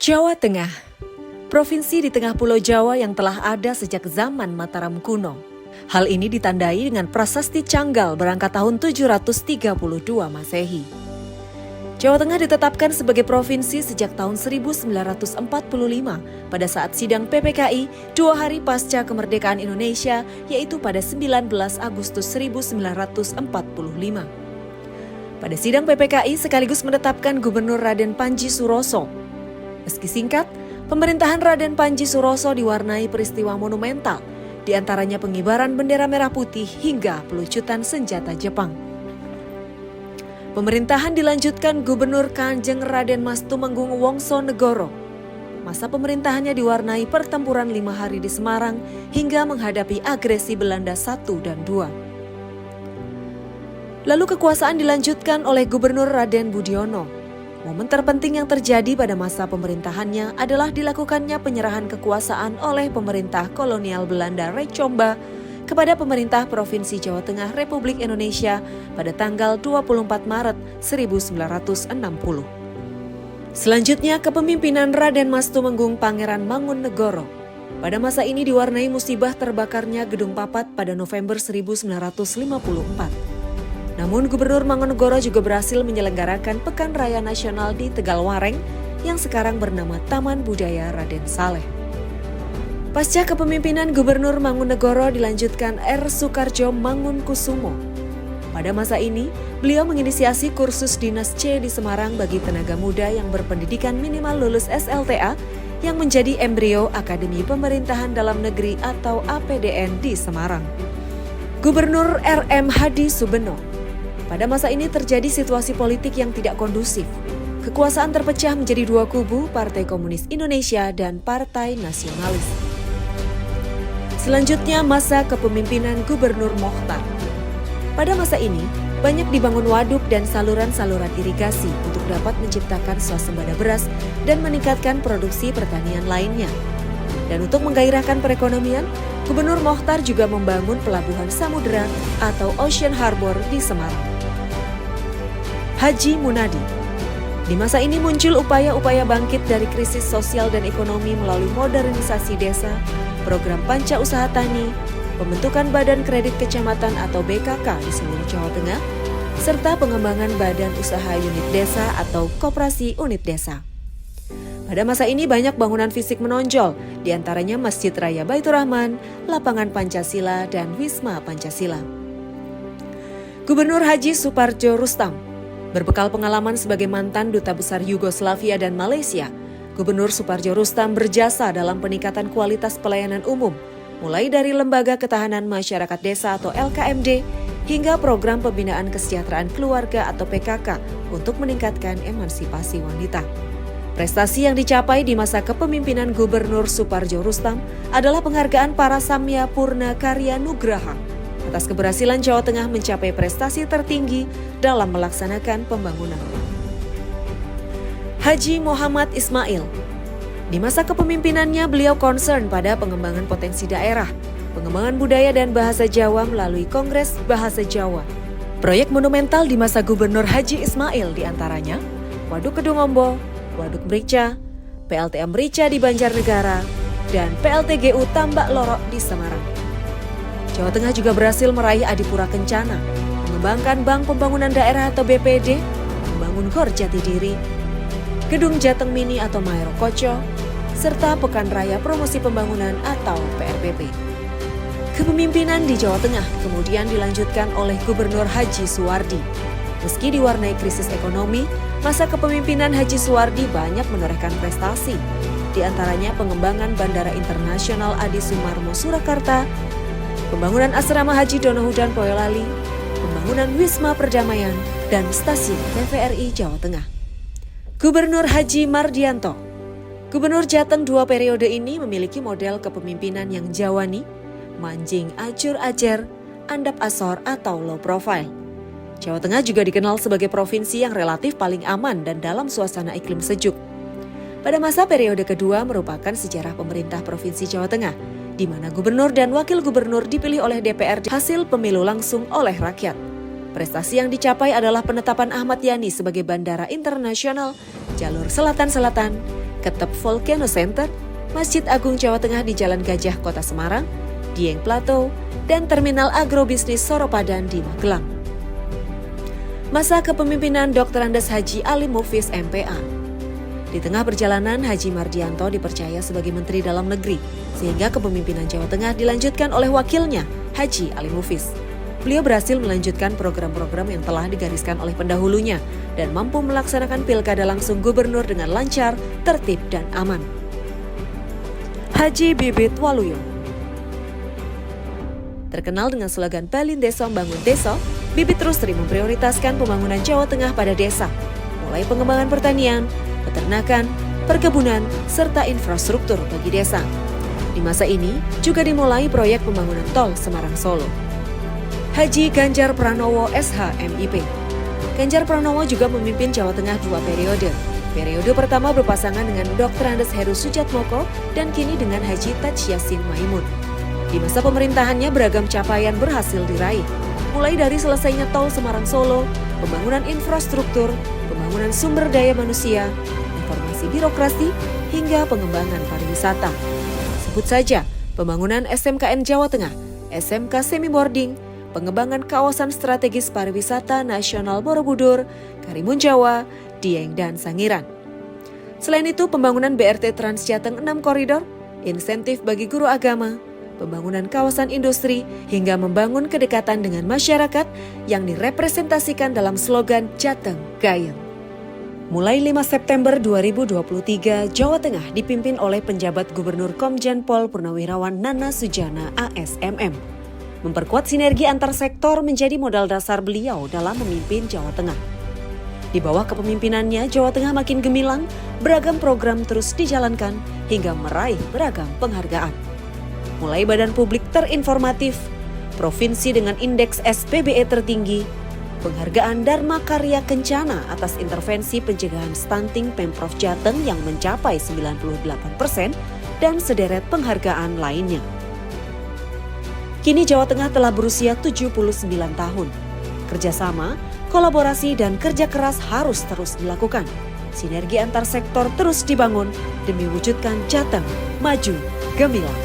Jawa Tengah, provinsi di tengah Pulau Jawa yang telah ada sejak zaman Mataram kuno. Hal ini ditandai dengan prasasti Canggal berangkat tahun 732 Masehi. Jawa Tengah ditetapkan sebagai provinsi sejak tahun 1945 pada saat sidang PPKI 2 hari pasca kemerdekaan Indonesia, yaitu pada 19 Agustus 1945. Pada sidang PPKI sekaligus menetapkan Gubernur Raden Panji Suroso. Meski singkat, pemerintahan Raden Panji Suroso diwarnai peristiwa monumental, di antaranya pengibaran bendera merah putih hingga pelucutan senjata Jepang. Pemerintahan dilanjutkan Gubernur Kanjeng Raden Mas Tumenggung Wongsonegoro. Masa pemerintahannya diwarnai pertempuran 5 hari di Semarang hingga menghadapi agresi Belanda 1 dan 2. Lalu kekuasaan dilanjutkan oleh Gubernur Raden Budiono. Momen terpenting yang terjadi pada masa pemerintahannya adalah dilakukannya penyerahan kekuasaan oleh pemerintah kolonial Belanda Recomba kepada pemerintah Provinsi Jawa Tengah Republik Indonesia pada tanggal 24 Maret 1960. Selanjutnya kepemimpinan Raden Mas Tumenggung Pangeran Mangunegoro. Pada masa ini diwarnai musibah terbakarnya Gedung Papat pada November 1954. Namun Gubernur Mangunegoro juga berhasil menyelenggarakan Pekan Raya Nasional di Tegalwareng yang sekarang bernama Taman Budaya Raden Saleh. Pasca kepemimpinan Gubernur Mangunegoro dilanjutkan R. Soekarjo Mangunkusumo. Pada masa ini, beliau menginisiasi kursus Dinas C di Semarang bagi tenaga muda yang berpendidikan minimal lulus SLTA yang menjadi embrio Akademi Pemerintahan Dalam Negeri atau APDN di Semarang. Gubernur R.M. Hadi Subeno. Pada masa ini terjadi situasi politik yang tidak kondusif. Kekuasaan terpecah menjadi 2 kubu, Partai Komunis Indonesia dan Partai Nasionalis. Selanjutnya masa kepemimpinan Gubernur Mochtar. Pada masa ini, banyak dibangun waduk dan saluran-saluran irigasi untuk dapat menciptakan swasembada beras dan meningkatkan produksi pertanian lainnya. Dan untuk menggairahkan perekonomian, Gubernur Mochtar juga membangun pelabuhan samudera atau Ocean Harbor di Semarang. Haji Munadi. Di masa ini muncul upaya-upaya bangkit dari krisis sosial dan ekonomi melalui modernisasi desa, program Panca Usaha Tani, pembentukan Badan Kredit Kecamatan atau BKK di seluruh Jawa Tengah, serta pengembangan Badan Usaha Unit Desa atau Koperasi Unit Desa. Pada masa ini banyak bangunan fisik menonjol, di antaranya Masjid Raya Baitur Rahman, Lapangan Pancasila, dan Wisma Pancasila. Gubernur Haji Suparjo Rustam. Berbekal pengalaman sebagai mantan Duta Besar Yugoslavia dan Malaysia, Gubernur Suparjo Rustam berjasa dalam peningkatan kualitas pelayanan umum, mulai dari Lembaga Ketahanan Masyarakat Desa atau LKMD, hingga program pembinaan kesejahteraan keluarga atau PKK untuk meningkatkan emansipasi wanita. Prestasi yang dicapai di masa kepemimpinan Gubernur Suparjo Rustam adalah penghargaan para Samya Purna Karya Nugraha atas keberhasilan Jawa Tengah mencapai prestasi tertinggi dalam melaksanakan pembangunan. Haji Muhammad Ismail. Di masa kepemimpinannya beliau concern pada pengembangan potensi daerah, pengembangan budaya dan bahasa Jawa melalui Kongres Bahasa Jawa. Proyek monumental di masa Gubernur Haji Ismail diantaranya Waduk Kedung Ombo, Waduk Mrica, PLTA Mrica di Banjarnegara, dan PLTGU Tambak Lorok di Semarang. Jawa Tengah juga berhasil meraih Adipura Kencana, mengembangkan Bank Pembangunan Daerah atau BPD, membangun Gor Jati Diri, Gedung Jateng Mini atau Maero Koco, serta Pekan Raya Promosi Pembangunan atau PRPP. Kepemimpinan di Jawa Tengah kemudian dilanjutkan oleh Gubernur Haji Suwardi. Meski diwarnai krisis ekonomi, masa kepemimpinan Haji Suwardi banyak menorehkan prestasi. Di antaranya pengembangan Bandara Internasional Adi Sumarmo Surakarta, pembangunan Asrama Haji Donohudan Boyolali, pembangunan Wisma Perdamaian, dan stasiun TVRI Jawa Tengah. Gubernur Haji Mardianto. Gubernur Jateng 2 periode ini memiliki model kepemimpinan yang Jawani, manjing acur-acer, andap asor atau low profile. Jawa Tengah juga dikenal sebagai provinsi yang relatif paling aman dan dalam suasana iklim sejuk. Pada masa periode kedua merupakan sejarah pemerintah Provinsi Jawa Tengah, di mana gubernur dan wakil gubernur dipilih oleh DPR hasil pemilu langsung oleh rakyat. Prestasi yang dicapai adalah penetapan Ahmad Yani sebagai bandara internasional jalur selatan-selatan Ketep Volcano Center, Masjid Agung Jawa Tengah di Jalan Gajah, Kota Semarang, Dieng Plateau, dan Terminal Agrobisnis Soropadan di Magelang. Masa kepemimpinan Dr. Andes Haji Ali Mufis MPA. Di tengah perjalanan, Haji Mardianto dipercaya sebagai Menteri Dalam Negeri, sehingga kepemimpinan Jawa Tengah dilanjutkan oleh wakilnya, Haji Ali Mufis. Beliau berhasil melanjutkan program-program yang telah digariskan oleh pendahulunya dan mampu melaksanakan pilkada langsung gubernur dengan lancar, tertib, dan aman. Haji Bibit Waluyo. Terkenal dengan slogan Balin Deso Bangun Deso, Bibit terus memprioritaskan pembangunan Jawa Tengah pada desa, mulai pengembangan pertanian, peternakan, perkebunan, serta infrastruktur bagi desa. Di masa ini juga dimulai proyek pembangunan tol Semarang-Solo. Haji Ganjar Pranowo SH MIP. Ganjar Pranowo juga memimpin Jawa Tengah 2 periode. Periode pertama berpasangan dengan Dr. Andes Heru Sujatmoko dan kini dengan Haji Taj Yassin Maimun. Di masa pemerintahannya beragam capaian berhasil diraih, mulai dari selesainya tol Semarang-Solo, pembangunan infrastruktur, pembangunan sumber daya manusia, reformasi birokrasi, hingga pengembangan pariwisata. Sebut saja pembangunan SMKN Jawa Tengah, SMK Semi Boarding, pengembangan kawasan strategis pariwisata nasional Borobudur, Karimun Jawa, Dieng, dan Sangiran. Selain itu, pembangunan BRT Transjateng 6 koridor, insentif bagi guru agama, pembangunan kawasan industri, hingga membangun kedekatan dengan masyarakat yang direpresentasikan dalam slogan Jateng Gayeng. Mulai 5 September 2023, Jawa Tengah dipimpin oleh penjabat Gubernur Komjen Pol Purnawirawan Nana Sujana ASMM. Memperkuat sinergi antar sektor menjadi modal dasar beliau dalam memimpin Jawa Tengah. Di bawah kepemimpinannya, Jawa Tengah makin gemilang, beragam program terus dijalankan hingga meraih beragam penghargaan. Mulai badan publik terinformatif, provinsi dengan indeks SPBE tertinggi, penghargaan Dharma Karya Kencana atas intervensi pencegahan stunting Pemprov Jateng yang mencapai 98%, dan sederet penghargaan lainnya. Kini Jawa Tengah telah berusia 79 tahun. Kerjasama, kolaborasi, dan kerja keras harus terus dilakukan. Sinergi antar sektor terus dibangun demi wujudkan Jateng maju gemilang.